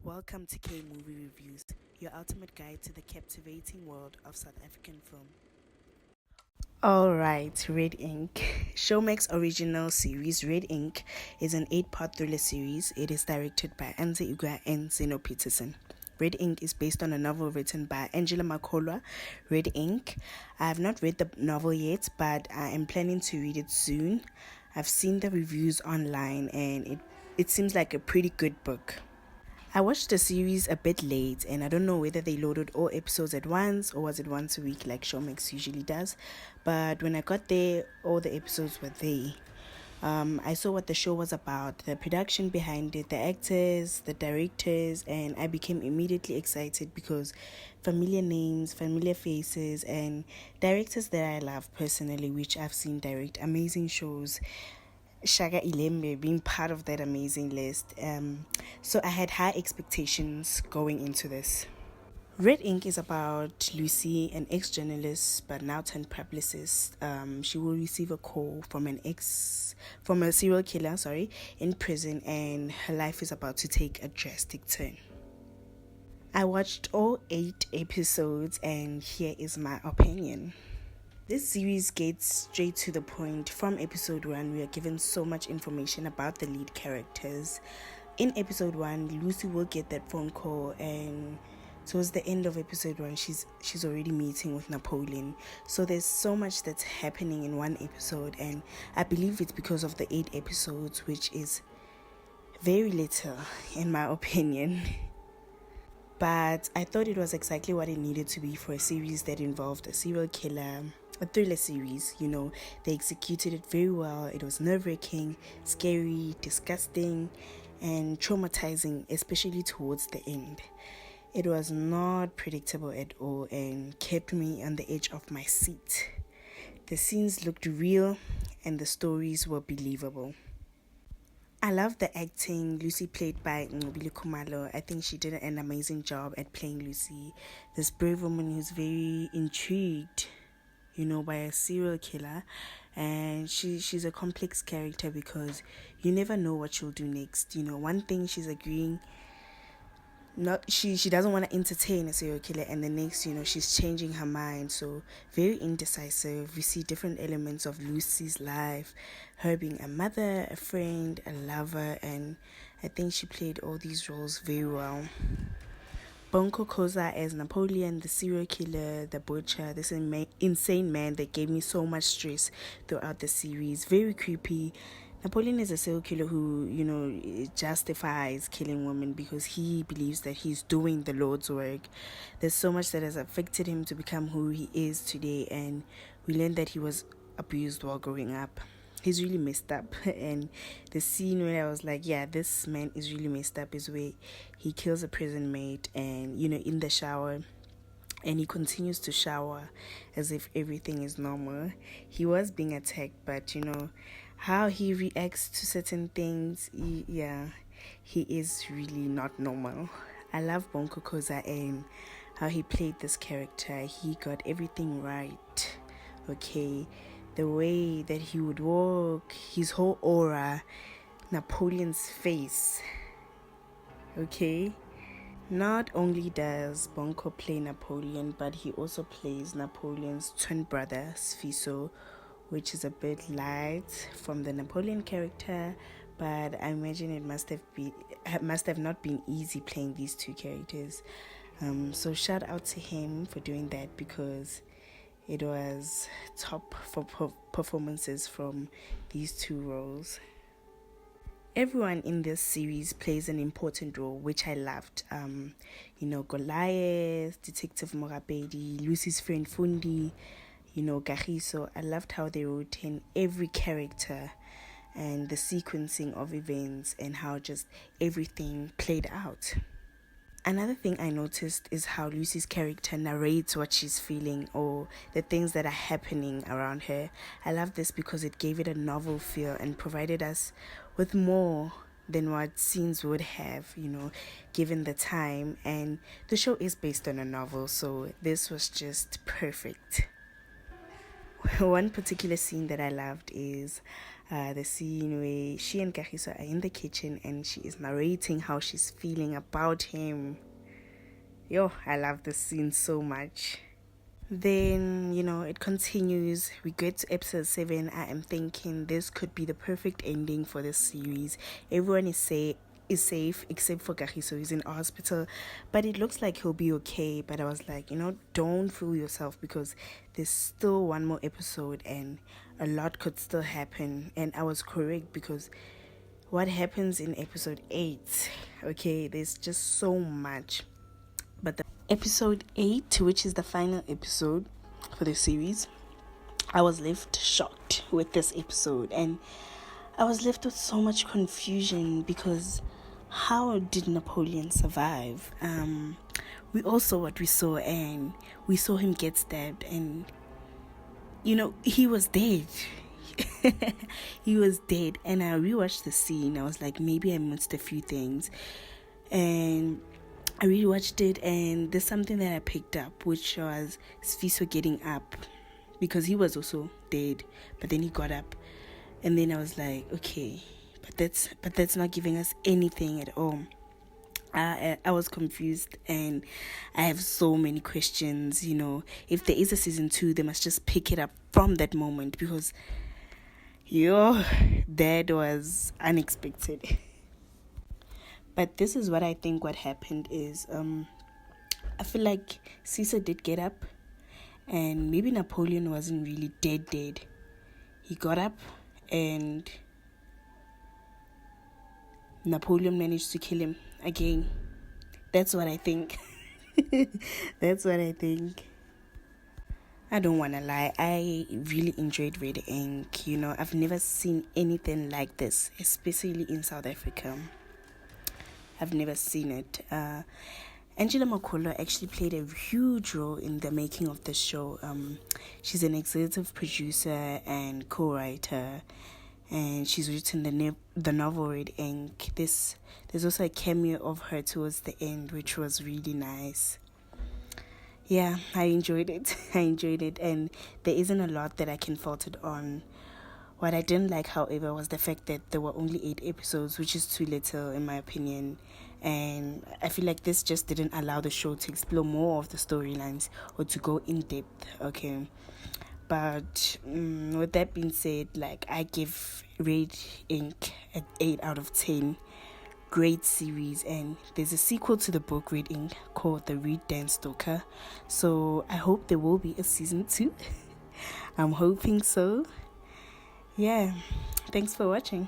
Welcome to K Movie Reviews, your ultimate guide to the captivating world of South African film. Alright, Red Ink. Showmax original series Red Ink is an 8-part thriller series. It is directed by Anze Igwe and Zeno Peterson. Red Ink is based on a novel written by Angela Makholwa, Red Ink. I have not read the novel yet, but I am planning to read it soon. I've seen the reviews online and it seems like a pretty good book. I watched the series a bit late and I don't know whether they loaded all episodes at once or was it once a week like Showmax usually does. But when I got there, all the episodes were there. I saw what the show was about, the production behind it, the actors, the directors, and I became immediately excited because familiar names, familiar faces, and directors that I love personally, which I've seen direct amazing shows. Shaka Ilembe being part of that amazing list. So I had high expectations going into this. Red Ink is about Lucy, an ex-journalist but now turned publicist. She will receive a call from a serial killer, in prison, and her life is about to take a drastic turn. I watched all 8 episodes and here is my opinion. This series gets straight to the point. From episode 1, we are given so much information about the lead characters. In episode 1, Lucy will get that phone call, and towards the end of episode 1, she's already meeting with Napoleon. So there's so much that's happening in one episode, and I believe it's because of the 8 episodes, which is very little in my opinion. But I thought it was exactly what it needed to be for a series that involved a serial killer, a thriller series. They executed it very well. It was nerve-wracking, scary, disgusting, and traumatizing, especially towards the end. It was not predictable at all and kept me on the edge of my seat. The scenes looked real and the stories were believable. I love the acting. Lucy played by Ngobile Khumalo. I think she did an amazing job at playing Lucy, this brave woman who's very intrigued, by a serial killer, and she's a complex character because you never know what she'll do next. One thing she's agreeing, not she doesn't want to entertain a serial killer, and the next she's changing her mind. So very indecisive. We see different elements of Lucy's life, her being a mother, a friend, a lover, and I think she played all these roles very well. Bonko Koza as Napoleon, the serial killer, the butcher, this insane man that gave me so much stress throughout the series. Very creepy. Napoleon is a serial killer who, justifies killing women because he believes that he's doing the Lord's work. There's so much that has affected him to become who he is today, and we learned that he was abused while growing up. He's really messed up, and the scene where I was like, yeah, this man is really messed up is where he kills a prison mate and, in the shower, and he continues to shower as if everything is normal. He was being attacked, but how he reacts to certain things, he is really not normal. I love Bonko Koza and how he played this character. He got everything right. Okay, the way that he would walk, his whole aura, Napoleon's face. Okay, not only does Bonko play Napoleon, but he also plays Napoleon's twin brother, Sfiso, which is a bit light from the Napoleon character, but I imagine it must have not been easy playing these two characters. So shout out to him for doing that because it was top for performances from these two roles. Everyone in this series plays an important role, which I loved. Goliath, Detective Morapedi, Lucy's friend Fundi, Gahiso. I loved how they wrote in every character and the sequencing of events and how just everything played out. Another thing I noticed is how Lucy's character narrates what she's feeling or the things that are happening around her. I love this because it gave it a novel feel and provided us with more than what scenes would have, given the time. And the show is based on a novel, so this was just perfect. One particular scene that I loved is the scene where she and Kagiso are in the kitchen and she is narrating how she's feeling about him. Yo, I love this scene so much. Then, it continues. We get to episode 7. I am thinking this could be the perfect ending for this series. Everyone is safe except for Kagiso, who's in hospital, but it looks like he'll be okay. But I was like, don't fool yourself, because there's still one more episode and a lot could still happen. And I was correct, because what happens in episode 8, okay, there's just so much. But the episode 8, which is the final episode for the series, I was left shocked with this episode, and I was left with so much confusion, because how did Napoleon survive? We all saw what we saw, and we saw him get stabbed, and he was dead. He was dead. And I rewatched the scene. I was like, maybe I missed a few things, and I rewatched it, and there's something that I picked up, which was Sfiso getting up, because he was also dead, but then he got up, and then I was like, okay, but that's not giving us anything at all. I was confused, and I have so many questions. If there is a season 2, they must just pick it up from that moment, because that was unexpected. But this is what I think what happened is, I feel like Caesar did get up, and maybe Napoleon wasn't really dead. He got up, and Napoleon managed to kill him again. That's what I think. That's what I think. I don't want to lie, I really enjoyed Red Ink. I've never seen anything like this, especially in South Africa. I've never seen it. Angela Makolo actually played a huge role in the making of the show. She's an executive producer and co-writer, and she's written the novel Red Ink. There's also a cameo of her towards the end, which was really nice. Yeah, I enjoyed it. And there isn't a lot that I can fault it on. What I didn't like, however, was the fact that there were only 8 episodes, which is too little in my opinion. And I feel like this just didn't allow the show to explore more of the storylines or to go in depth, okay? But with that being said, I give Red Ink an 8 out of 10. Great series, and there's a sequel to the book Red Ink called The Reed Dan Stoker. So I hope there will be a season 2. I'm hoping so. Yeah, thanks for watching.